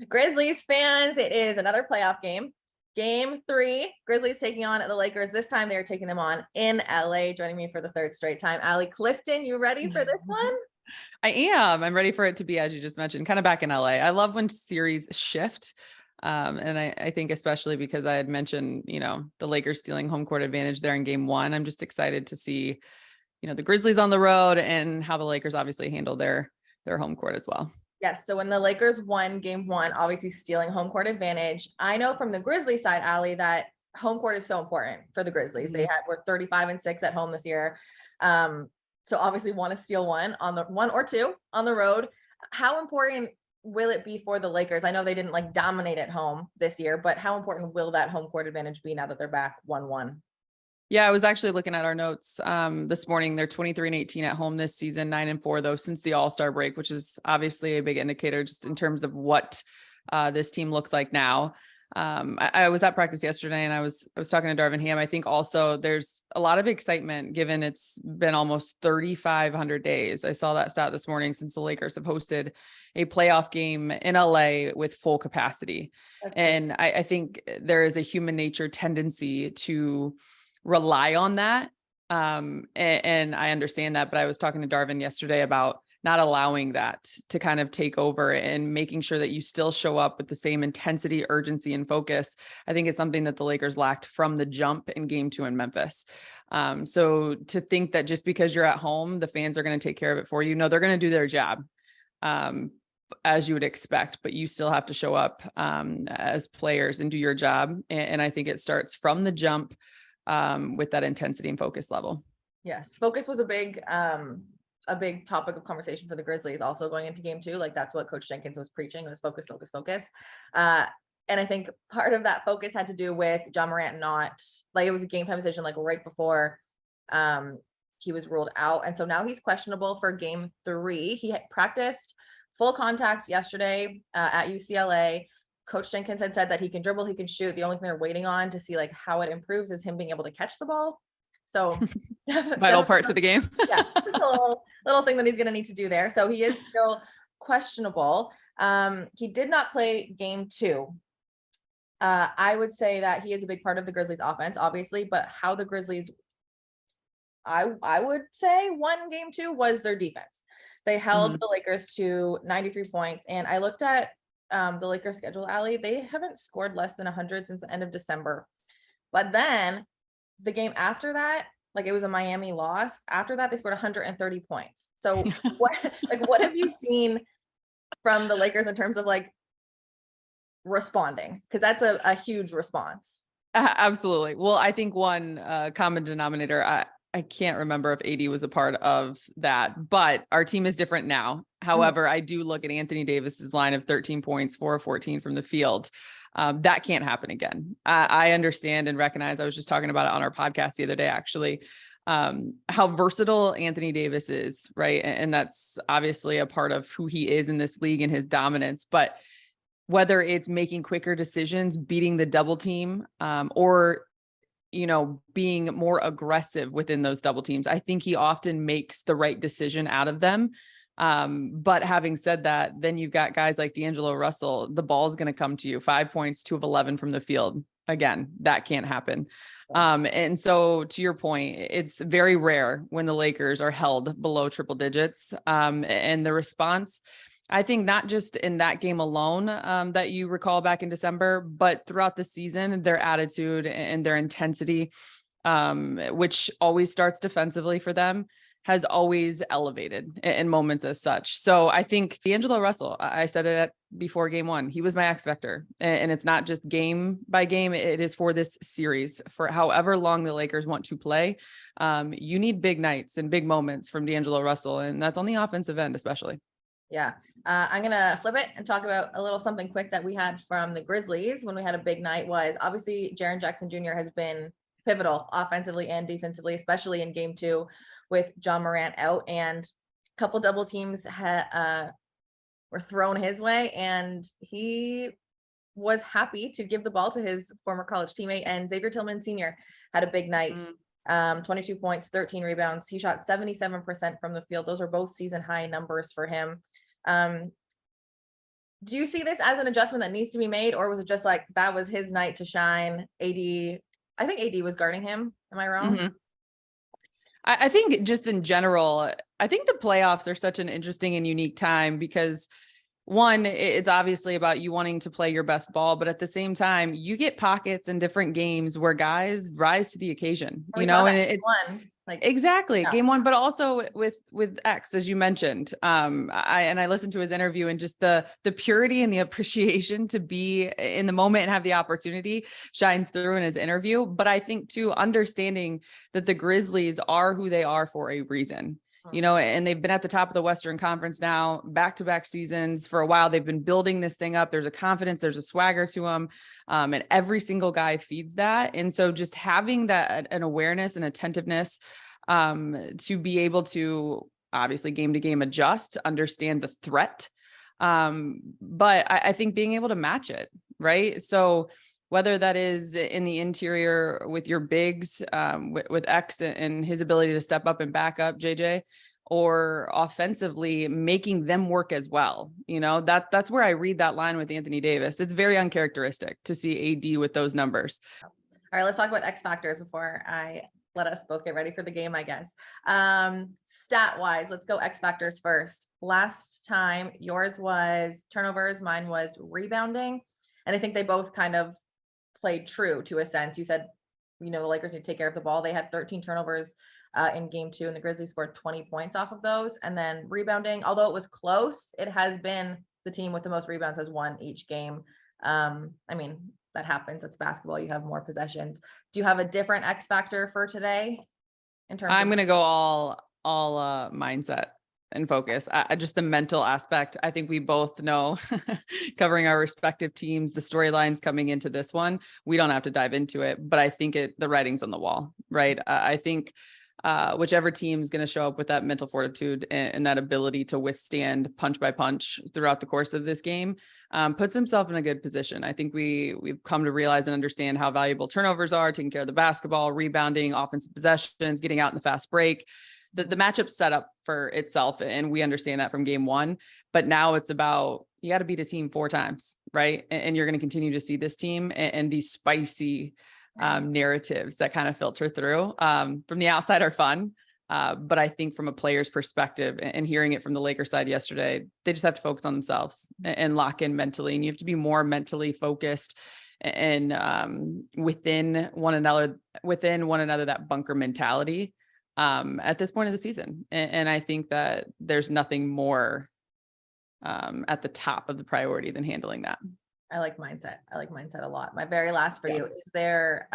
Grizzlies fans, it is another playoff game. Game 3, Grizzlies taking on the Lakers. This time they're taking them on in LA. Joining me for the third straight time, Allie Clifton. You ready for this one? I am. I'm ready for it to be, as you just mentioned, kind of back in LA. I love when series shift. And I think especially because I had mentioned, the Lakers stealing home court advantage there in game 1. I'm just excited to see, the Grizzlies on the road and how the Lakers obviously handle their home court as well. Yes. So when the Lakers won game 1, obviously stealing home court advantage, I know from the Grizzlies side, Allie, that home court is so important for the Grizzlies. Mm-hmm. Were 35-6 at home this year. So obviously want to steal one or two on the road. How important will it be for the Lakers? I know they didn't dominate at home this year, but how important will that home court advantage be now that they're back 1-1? Yeah, I was actually looking at our notes this morning. They're 23-18 at home this season, 9-4 though since the All-Star break, which is obviously a big indicator just in terms of what this team looks like now. I was at practice yesterday and I was talking to Darvin Ham. I think also there's a lot of excitement given it's been almost 3,500 days. I saw that stat this morning since the Lakers have hosted a playoff game in LA with full capacity. And I think there is a human nature tendency to rely on that. And I understand that, but I was talking to Darvin yesterday about not allowing that to kind of take over and making sure that you still show up with the same intensity, urgency, and focus. I think it's something that the Lakers lacked from the jump in game 2 in Memphis. So to think that just because you're at home, the fans are going to take care of it for you. No, they're going to do their job. As you would expect, but you still have to show up as players and do your job. And I think it starts from the jump with that intensity and focus level. Yes. Focus was a big topic of conversation for the Grizzlies also going into game 2. That's what Coach Jenkins was preaching, was focus, focus, focus. And I think part of that focus had to do with John Morant it was a game time decision, right before he was ruled out. And so now he's questionable for game 3. He had practiced full contact yesterday at UCLA. Coach Jenkins had said that he can dribble, he can shoot. The only thing they're waiting on to see how it improves is him being able to catch the ball. So vital parts of the game. Yeah, just a little thing that he's going to need to do there. So he is still questionable. He did not play game 2. I would say that he is a big part of the Grizzlies offense, obviously, but how the Grizzlies, I would say, won game 2 was their defense. They held the Lakers to 93 points. And I looked at the Lakers schedule, Allie. They haven't scored less than 100 since the end of December. But then the game after that, it was a Miami loss. After that, they scored 130 points. So what have you seen from the Lakers in terms of responding? Because that's a huge response. Absolutely. Well, I think one common denominator, I can't remember if AD was a part of that, but our team is different now. However, I do look at Anthony Davis's line of 13 points, 4 of 14 from the field. That can't happen again. I understand and recognize, I was just talking about it on our podcast the other day, actually, how versatile Anthony Davis is, right? And that's obviously a part of who he is in this league and his dominance. But whether it's making quicker decisions, beating the double team, or being more aggressive within those double teams, I think he often makes the right decision out of them. But having said that, then you've got guys like D'Angelo Russell, the ball is going to come to you 5 points, 2 of 11 from the field. Again, that can't happen. And so to your point, it's very rare when the Lakers are held below triple digits. And the response, I think, not just in that game alone, that you recall back in December, but throughout the season, their attitude and their intensity, which always starts defensively for them, has always elevated in moments as such. So I think D'Angelo Russell, I said it before game 1, he was my X factor, and it's not just game by game. It is for this series, for however long the Lakers want to play. You need big nights and big moments from D'Angelo Russell, and that's on the offensive end, especially. Yeah. I'm going to flip it and talk about a little something quick that we had from the Grizzlies when we had a big night. Was obviously Jaren Jackson Jr. has been pivotal offensively and defensively, especially in game 2 with John Morant out, and a couple double teams were thrown his way, and he was happy to give the ball to his former college teammate. And Xavier Tillman Sr. had a big night. 22 points, 13 rebounds. He shot 77% from the field. Those are both season high numbers for him. Do you see this as an adjustment that needs to be made, or was it just like that was his night to shine? AD, I think AD was guarding him. Am I wrong? Mhm. I think just in general, I think the playoffs are such an interesting and unique time because one, it's obviously about you wanting to play your best ball, but at the same time, you get pockets in different games where guys rise to the occasion, And we you saw know, that and in it's one. Like, exactly yeah. game one, but also with X, as you mentioned. I listened to his interview, and just the purity and the appreciation to be in the moment and have the opportunity shines through in his interview. But I think too, understanding that the Grizzlies are who they are for a reason. You know, and they've been at the top of the Western Conference now, back-to-back seasons for a while. They've been building this thing up. There's a confidence, there's a swagger to them. And every single guy feeds that. And so just having that, an awareness and attentiveness to be able to obviously game to game adjust, understand the threat. But I think being able to match it, right? So whether that is in the interior with your bigs, with X and his ability to step up and back up JJ, or offensively making them work as well. You know, that's where I read that line with Anthony Davis. It's very uncharacteristic to see AD with those numbers. All right, let's talk about X factors before I let us both get ready for the game, I guess. Stat wise, let's go X factors first. Last time yours was turnovers, mine was rebounding. And I think they both kind of played true to a sense. You said, you know, the Lakers need to take care of the ball. They had 13 turnovers in game 2, and the Grizzlies scored 20 points off of those. And then rebounding, although it was close, it has been the team with the most rebounds has won each game. I mean, that happens. It's basketball. You have more possessions. Do you have a different X factor for today in terms I'm of? going to go all mindset and focus. I just the mental aspect. I think we both know, covering our respective teams, the storylines coming into this one, we don't have to dive into it, but I think the writing's on the wall, right? I think whichever team is going to show up with that mental fortitude and that ability to withstand punch by punch throughout the course of this game puts himself in a good position. I think we've come to realize and understand how valuable turnovers are, taking care of the basketball, rebounding, offensive possessions, getting out in the fast break. The matchup's set up for itself, and we understand that from game 1. But now it's about, you got to beat a team 4 times, right? And you're going to continue to see this team and these spicy narratives that kind of filter through from the outside are fun. But I think from a player's perspective and hearing it from the Lakers side yesterday, they just have to focus on themselves and lock in mentally. And you have to be more mentally focused and within one another, that bunker mentality at this point of the season. And I think that there's nothing more at the top of the priority than handling that. I like mindset. I like mindset a lot. My very last for you, is there,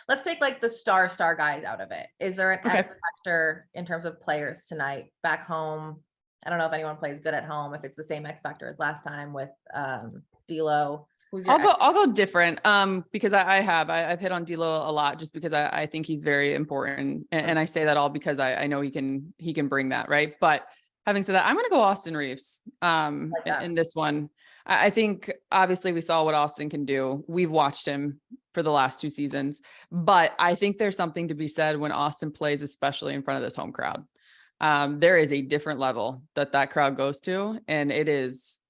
let's take like the star guys out of it. Is there an X factor in terms of players tonight back home? I don't know if anyone plays good at home, if it's the same X factor as last time with D'Lo. Who's your I'll go different because I've hit on D'Lo a lot just because I think he's very important. And I say that all because I know he can bring that, right? But having said that, I'm going to go Austin Reeves in this one. I think obviously we saw what Austin can do. We've watched him for the last 2 seasons, but I think there's something to be said when Austin plays, especially in front of this home crowd. There is a different level that crowd goes to, and it's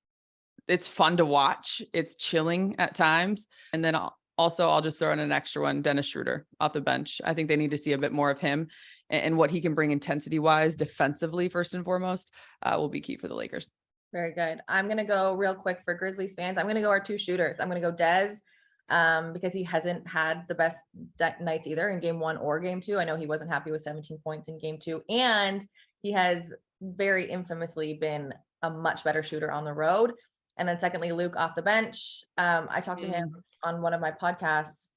fun to watch. It's chilling at times. And then also I'll just throw in an extra one, Dennis Schroeder off the bench. I think they need to see a bit more of him and what he can bring intensity wise defensively, first and foremost, will be key for the Lakers. Very good. I'm going to go real quick for Grizzlies fans. I'm going to go our 2 shooters. I'm going to go Dez because he hasn't had the best nights either in game 1 or game 2. I know he wasn't happy with 17 points in game 2, and he has very infamously been a much better shooter on the road. And then secondly, Luke off the bench. I talked to him on one of my podcasts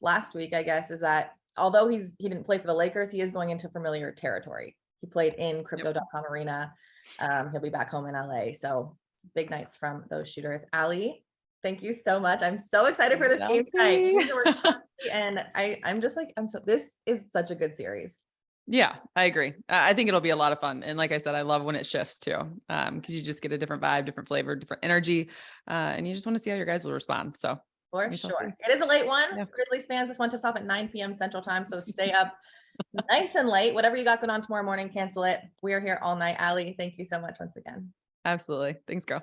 last week, I guess, is that although he didn't play for the Lakers, he is going into familiar territory. He played in Crypto.com Arena. He'll be back home in LA. So big nights from those shooters. Allie, thank you so much. I'm so excited for this game tonight. And this is such a good series. Yeah, I agree. I think it'll be a lot of fun. And like I said, I love when it shifts too, because you just get a different vibe, different flavor, different energy. And you just want to see how your guys will respond. So for sure. It is a late one. Yeah. Grizzlies fans, this one tips off at 9 p.m. Central Time. So stay up nice and late. Whatever you got going on tomorrow morning, cancel it. We are here all night. Allie, thank you so much once again. Absolutely. Thanks, girl.